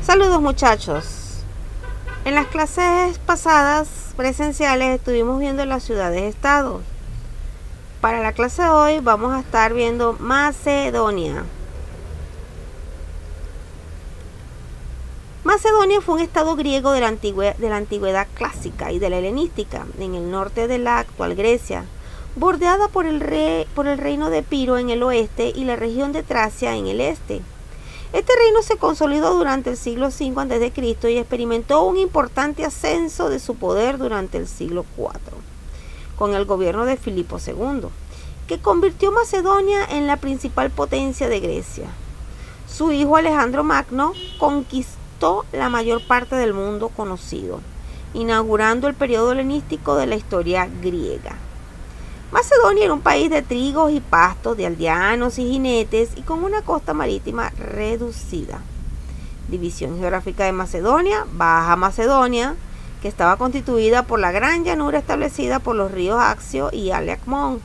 Saludos muchachos. En las clases pasadas presenciales estuvimos viendo las ciudades-estados. Para la clase de hoy vamos a estar viendo Macedonia. Macedonia fue un estado griego de la antigüedad clásica y de la helenística, en el norte de la actual Grecia, bordeada por el reino de Epiro en el oeste y la región de Tracia en el este. Este reino se consolidó durante el siglo V a.C. y experimentó un importante ascenso de su poder durante el siglo IV, con el gobierno de Filipo II, que convirtió Macedonia en la principal potencia de Grecia. Su hijo Alejandro Magno conquistó la mayor parte del mundo conocido, inaugurando el periodo helenístico de la historia griega. Macedonia era un país de trigos y pastos, de aldeanos y jinetes y con una costa marítima reducida. División geográfica de Macedonia: Baja Macedonia, que estaba constituida por la gran llanura establecida por los ríos Axio y Aliakmon,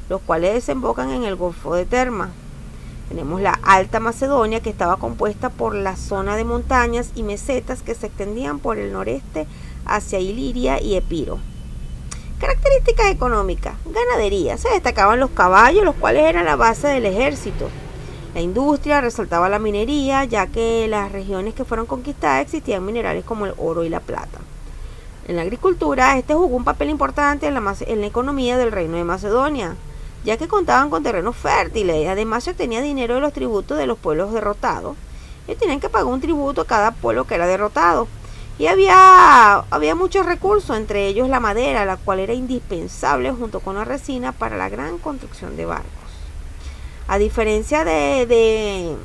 los cuales desembocan en el Golfo de Terma. Tenemos la Alta Macedonia, que estaba compuesta por la zona de montañas y mesetas que se extendían por el noreste hacia Iliria y Epiro. Características económicas: ganadería. Se destacaban los caballos, los cuales eran la base del ejército. La industria: resaltaba la minería, ya que en las regiones que fueron conquistadas existían minerales como el oro y la plata. En la agricultura, jugó un papel importante en la economía del reino de Macedonia, ya que contaban con terrenos fértiles. Además, se tenía dinero de los tributos de los pueblos derrotados, y tenían que pagar un tributo a cada pueblo que era derrotado. Y había muchos recursos, entre ellos la madera, la cual era indispensable junto con la resina para la gran construcción de barcos. A diferencia de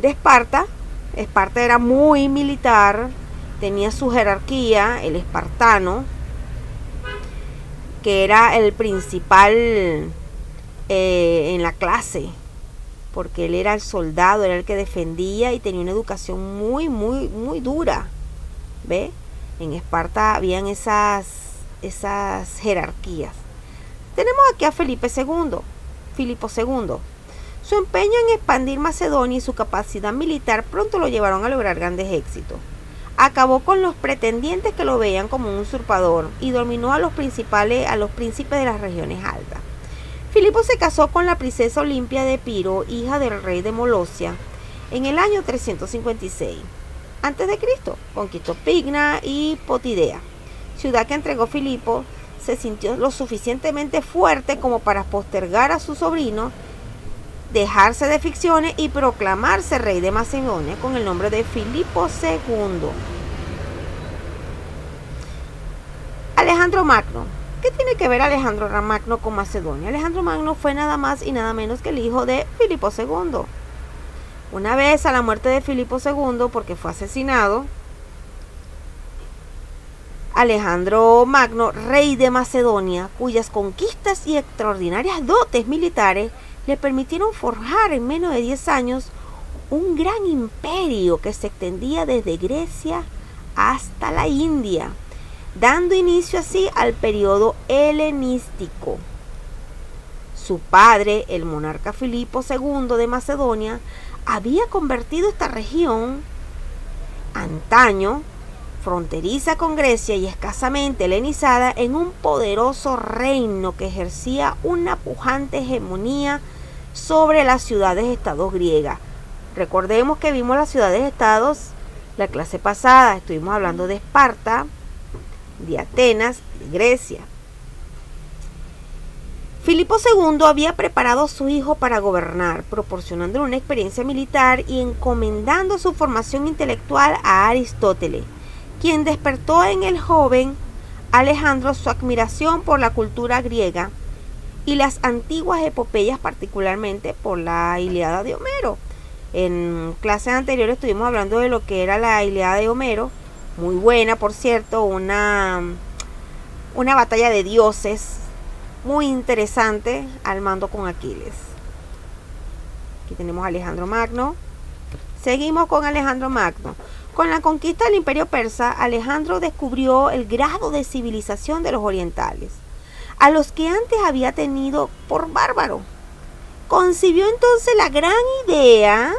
Esparta, Esparta era muy militar, tenía su jerarquía, el espartano, que era el principal en la clase, porque él era el soldado, era el que defendía y tenía una educación muy dura. ¿Ve? En Esparta habían esas jerarquías. Tenemos aquí a Filipo II. Su empeño en expandir Macedonia y su capacidad militar pronto lo llevaron a lograr grandes éxitos. Acabó con los pretendientes que lo veían como un usurpador y dominó a los príncipes de las regiones altas. Filipo se casó con la princesa Olimpia de Epiro, hija del rey de Molosia, en el año 356 a.C. Conquistó Pigna y Potidea, ciudad que entregó Filipo. Se sintió lo suficientemente fuerte como para postergar a su sobrino, dejarse de ficciones y proclamarse rey de Macedonia con el nombre de Filipo II. Alejandro Magno. ¿Qué tiene que ver Alejandro Magno con Macedonia? Alejandro Magno fue nada más y nada menos que el hijo de Filipo II. Una vez a la muerte de Filipo II, porque fue asesinado, Alejandro Magno, rey de Macedonia, cuyas conquistas y extraordinarias dotes militares le permitieron forjar en menos de 10 años un gran imperio que se extendía desde Grecia hasta la India, dando inicio así al periodo helenístico. Su padre, el monarca Filipo II de Macedonia, había convertido esta región, antaño fronteriza con Grecia y escasamente helenizada, en un poderoso reino que ejercía una pujante hegemonía sobre las ciudades-estados griegas. Recordemos que vimos las ciudades-estados la clase pasada. Estuvimos hablando de Esparta, de Atenas y de Grecia. Filipo II había preparado a su hijo para gobernar, proporcionándole una experiencia militar y encomendando su formación intelectual a Aristóteles, quien despertó en el joven Alejandro su admiración por la cultura griega y las antiguas epopeyas, particularmente por la Ilíada de Homero. En clases anteriores estuvimos hablando de lo que era la Ilíada de Homero, muy buena, por cierto, una batalla de dioses muy interesante al mando con Aquiles. Aquí tenemos a Alejandro Magno. Seguimos con Alejandro Magno. Con la conquista del Imperio Persa, Alejandro descubrió el grado de civilización de los orientales, a los que antes había tenido por bárbaro. Concibió entonces la gran idea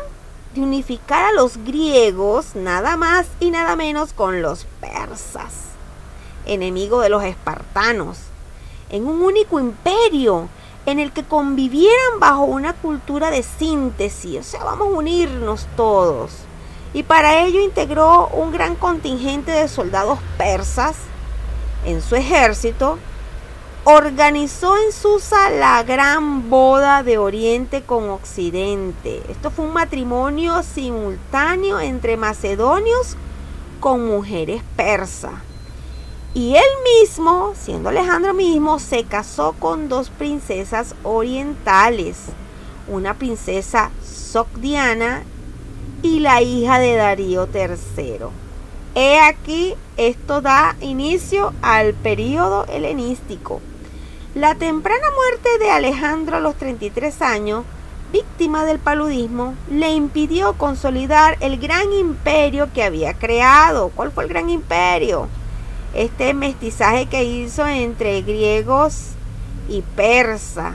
de unificar a los griegos, nada más y nada menos, con los persas, enemigos de los espartanos, en un único imperio en el que convivieran bajo una cultura de síntesis. O sea, vamos a unirnos todos. Y para ello integró un gran contingente de soldados persas en su ejército. Organizó en Susa la gran boda de Oriente con Occidente. Esto fue un matrimonio simultáneo entre macedonios con mujeres persas. Y él mismo, siendo Alejandro mismo, se casó con dos princesas orientales, una princesa Sogdiana y la hija de Darío III. He aquí, esto da inicio al período helenístico. La temprana muerte de Alejandro a los 33 años, víctima del paludismo, le impidió consolidar el gran imperio que había creado. ¿Cuál fue el gran imperio? Este mestizaje que hizo entre griegos y persas.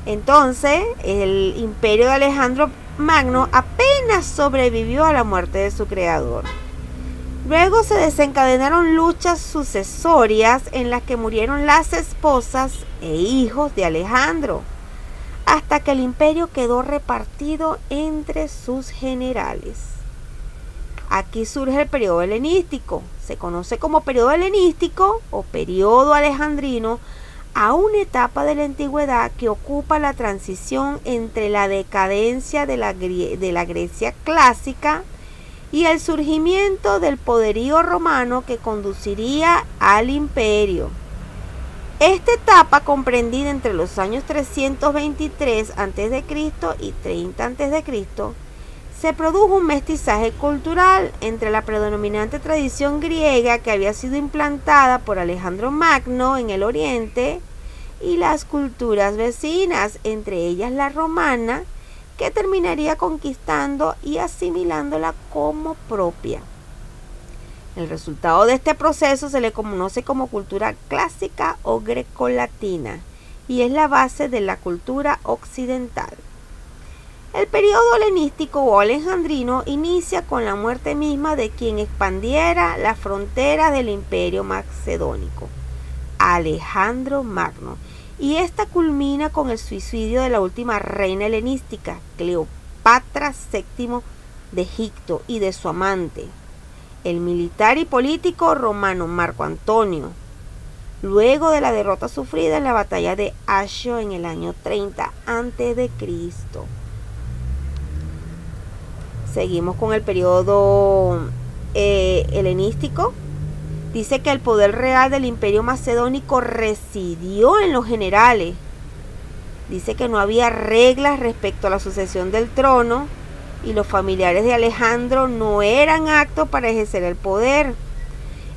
Entonces, el imperio de Alejandro Magno apenas sobrevivió a la muerte de su creador. Luego se desencadenaron luchas sucesorias en las que murieron las esposas e hijos de Alejandro, hasta que el imperio quedó repartido entre sus generales. Aquí surge el periodo helenístico. Se conoce como periodo helenístico o periodo alejandrino a una etapa de la antigüedad que ocupa la transición entre la decadencia de la Grecia clásica y el surgimiento del poderío romano que conduciría al imperio. Esta etapa, comprendida entre los años 323 a.C. y 30 a.C., se produjo un mestizaje cultural entre la predominante tradición griega que había sido implantada por Alejandro Magno en el oriente y las culturas vecinas, entre ellas la romana, que terminaría conquistando y asimilándola como propia. El resultado de este proceso se le conoce como cultura clásica o grecolatina y es la base de la cultura occidental. El periodo helenístico o alejandrino inicia con la muerte misma de quien expandiera la frontera del imperio macedónico, Alejandro Magno, y esta culmina con el suicidio de la última reina helenística, Cleopatra VII de Egipto, y de su amante, el militar y político romano Marco Antonio, luego de la derrota sufrida en la batalla de Accio en el año 30 a.C. Seguimos con el periodo helenístico. Dice que el poder real del imperio macedónico residió en los generales. Dice que no había reglas respecto a la sucesión del trono y los familiares de Alejandro no eran aptos para ejercer el poder.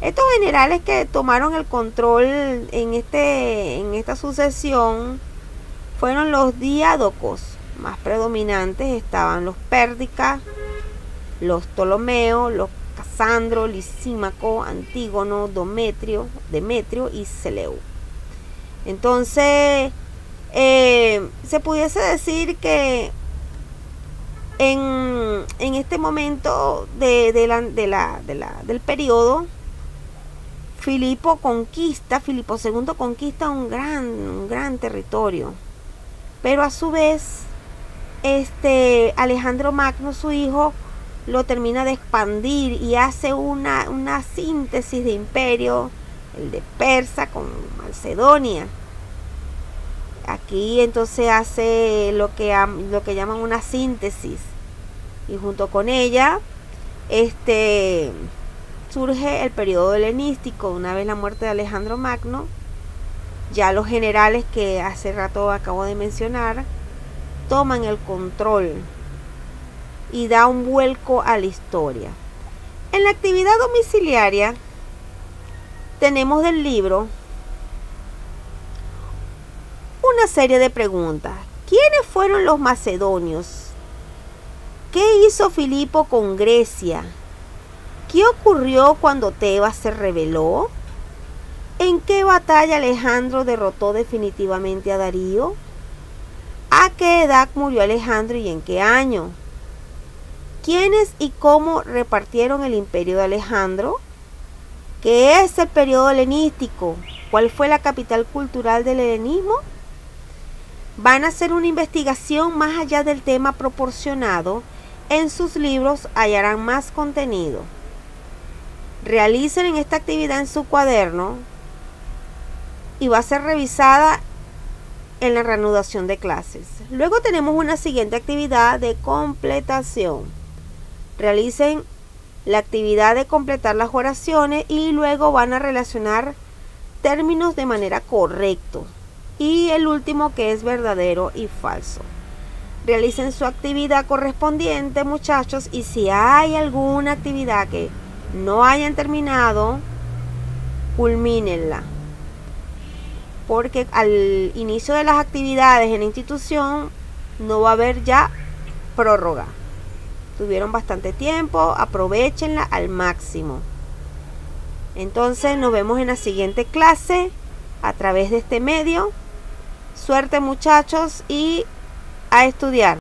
Estos generales que tomaron el control en esta sucesión fueron los diádocos. Más predominantes estaban los Pérdicas, los Ptolomeos, los Casandro, Lisímaco, Antígono, Demetrio y Seleuco. Entonces, se pudiese decir que en este momento del periodo, Filipo II conquista un gran territorio, pero a su vez Alejandro Magno, su hijo, lo termina de expandir y hace una síntesis de imperio, el de Persa con Macedonia. Aquí entonces hace lo que llaman una síntesis, y junto con ella surge el periodo helenístico. Una vez la muerte de Alejandro Magno, ya los generales que hace rato acabo de mencionar toman el control y da un vuelco a la historia. En la actividad domiciliaria tenemos del libro una serie de preguntas. ¿Quiénes fueron los macedonios? ¿Qué hizo Filipo con Grecia? ¿Qué ocurrió cuando Tebas se rebeló? ¿En qué batalla Alejandro derrotó definitivamente a Darío? ¿A qué edad murió Alejandro y en qué año? ¿Quiénes y cómo repartieron el imperio de Alejandro? ¿Qué es el periodo helenístico? ¿Cuál fue la capital cultural del helenismo? Van a hacer una investigación más allá del tema proporcionado. En sus libros hallarán más contenido. Realicen esta actividad en su cuaderno y va a ser revisada en la reanudación de clases. Luego tenemos una siguiente actividad de completación. Realicen la actividad de completar las oraciones y luego van a relacionar términos de manera correcta. Y el último, que es verdadero y falso. Realicen su actividad correspondiente, muchachos, y si hay alguna actividad que no hayan terminado, culmínenla. Porque al inicio de las actividades en la institución no va a haber ya prórroga. Tuvieron bastante tiempo, aprovéchenla al máximo. Entonces nos vemos en la siguiente clase a través de este medio. Suerte, muchachos, y a estudiar.